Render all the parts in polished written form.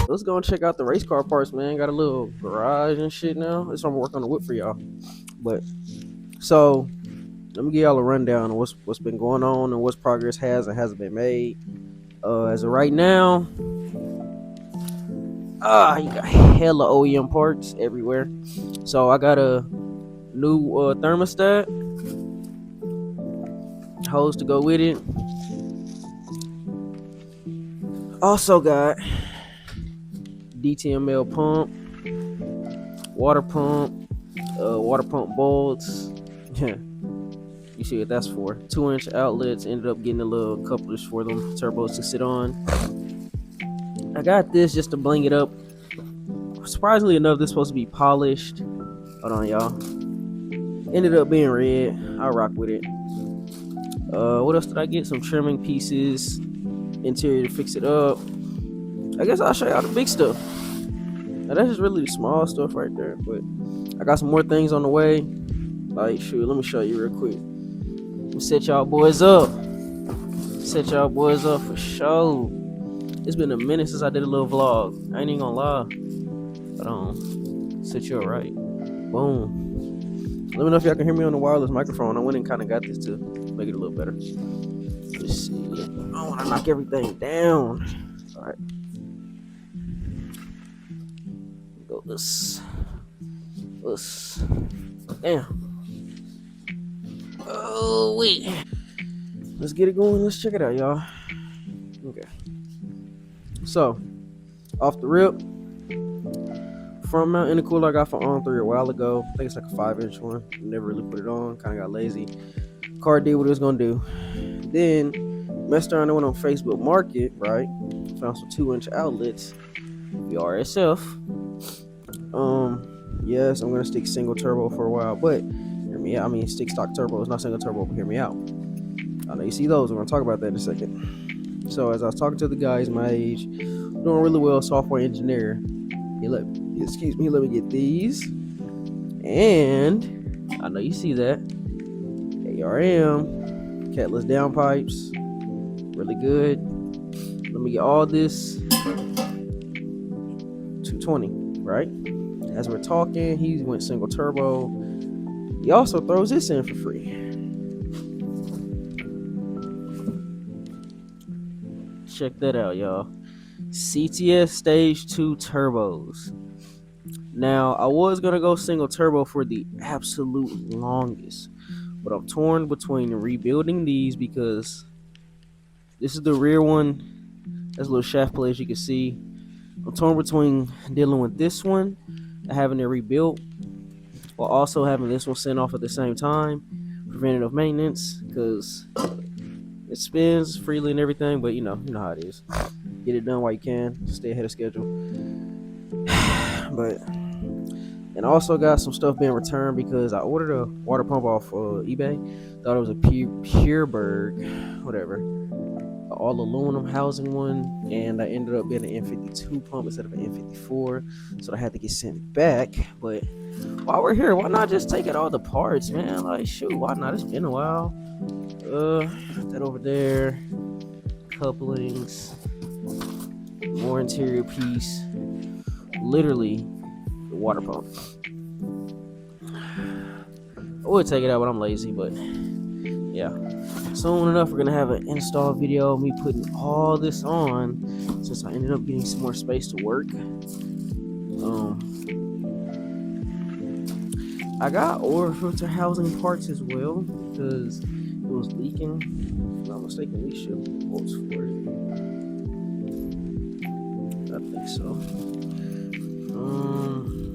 Let's go and check out the race car parts, man. Got a little garage and shit now. That's why I'm working on the whip for y'all. But so let me give y'all a rundown of what's been going on and what's progress has and hasn't been made. As of right now, you got hella OEM parts everywhere. So I got a new thermostat, hose to go with it. Also got DTML pump, water pump bolts. You see what that's for. 2-inch outlets. Ended up getting a little couplers for them turbos to sit on. I got this just to bling it up. Surprisingly enough, this is supposed to be polished. Hold on, y'all. Ended up being red. I'll rock with it. What else did I get? Some trimming pieces, interior to fix it up. I guess I'll show y'all the big stuff. Now that's just really the small stuff right there, but I got some more things on the way. Like, shoot, let me show you real quick. Set y'all boys up. Set y'all boys up for sure. It's been a minute since I did a little vlog. I ain't even gonna lie. But set you up right. Boom. Let me know if y'all can hear me on the wireless microphone. I went and kind of got this to make it a little better. Let's see. I don't want to knock everything down. All right. Go this. Damn. Oh wait. Let's get it going. Let's check it out, y'all. Okay. So, off the rip, front mount intercooler I got for On 3 a while ago. I think it's like a 5-inch one. Never really put it on. Kind of got lazy. Car did what it was gonna do. Then messed around and went on Facebook Market. Right. Found some 2-inch outlets. VRSF. Yes, I'm gonna stick single turbo for a while, but hear me out. I mean, stick stock turbo. It's not single turbo, but hear me out. I know you see those. We're gonna talk about that in a second. So as I was talking to the guy, he's my age, doing really well, software engineer. He let me get these, and I know you see that ARM catless downpipes, really good. Let me get all this 220, right? As we're talking, he went single turbo. He also throws this in for free. Check that out, y'all. CTS Stage 2 turbos. Now, I was going to go single turbo for the absolute longest, but I'm torn between rebuilding these because this is the rear one. There's a little shaft plate, as you can see. I'm torn between dealing with this one and having it rebuilt, while also having this one sent off at the same time. Preventative maintenance, because it spins freely and everything, but you know how it is. Get it done while you can. Stay ahead of schedule. But and also got some stuff being returned because I ordered a water pump off eBay. Thought it was a Pureberg, whatever, all aluminum housing one, and I ended up getting an N52 pump instead of an N54, so I had to get sent back. But while we're here, why not just take it all the parts, man? Like, shoot, why not? It's been a while. That over there, couplings, more interior piece, literally the water pump. I would take it out, but I'm lazy. But yeah, soon enough we're gonna have an install video of me putting all this on, since I ended up getting some more space to work. I got oil filter housing parts as well because it was leaking. If I'm not mistaken, we shipped bolts for it. I think so.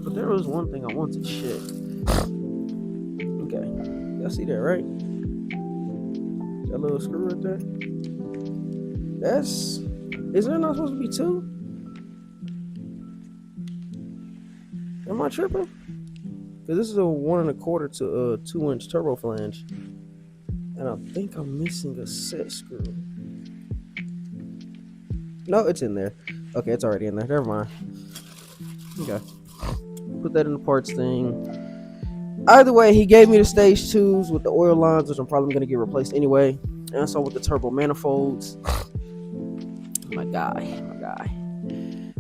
But there was one thing I wanted to check. Okay, y'all see that, right? That little screw right there. Is there not supposed to be two? Am I tripping? Because this is a 1 1/4 to a 2-inch turbo flange, and I think I'm missing a set screw. No, it's in there. Okay, it's already in there. Never mind. Okay, put that in the parts thing. Either way, he gave me the stage 2s with the oil lines, which I'm probably gonna get replaced anyway. And so with the turbo manifolds, my guy.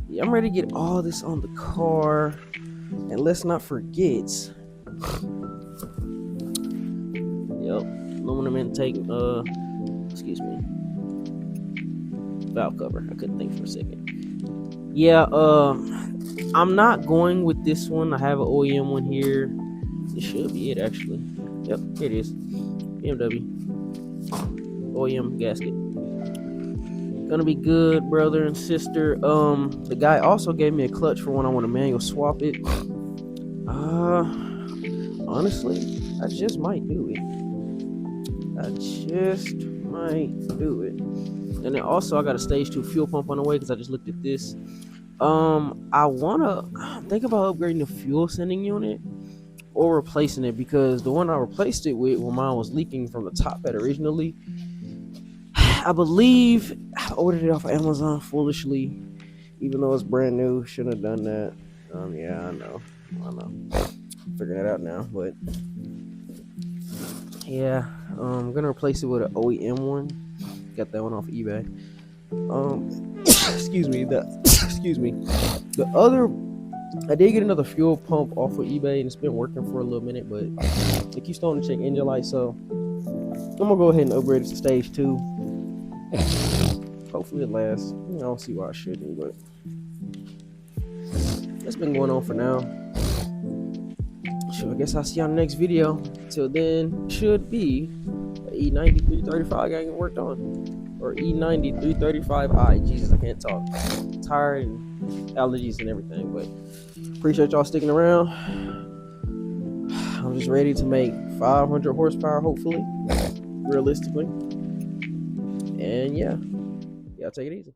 Yeah, I'm ready to get all this on the car. And let's not forget, aluminum intake, excuse me, valve cover. I couldn't think for a second. Yeah, I'm not going with this one. I have an OEM one here. This should be it, actually. Yep, here it is. BMW OEM gasket. Gonna be good, brother and sister. The guy also gave me a clutch for when I want to manual swap it. Honestly, I just might do it. And then also I got a stage 2 fuel pump on the way because I just looked at this. I wanna think about upgrading the fuel sending unit or replacing it, because the one I replaced it with when mine was leaking from the top pad originally, I believe I ordered it off of Amazon foolishly, even though it's brand new. Shouldn't have done that. Yeah, I know. Figuring it out now, but yeah, I'm gonna replace it with an OEM one. Got that one off eBay. Excuse me. The other, I did get another fuel pump off of eBay, and it's been working for a little minute, but it keeps starting to check engine light, so I'm gonna go ahead and upgrade it to stage 2. Hopefully it lasts. I don't see why I shouldn't, but it's been going on for now. So I guess I'll see you on the next video. Till then, should be the E90 335 getting worked on, or E90 335i. Jesus, I can't talk. I'm tired and allergies and everything, but appreciate y'all sticking around. I'm just ready to make 500 horsepower, hopefully, realistically. And yeah, take it easy.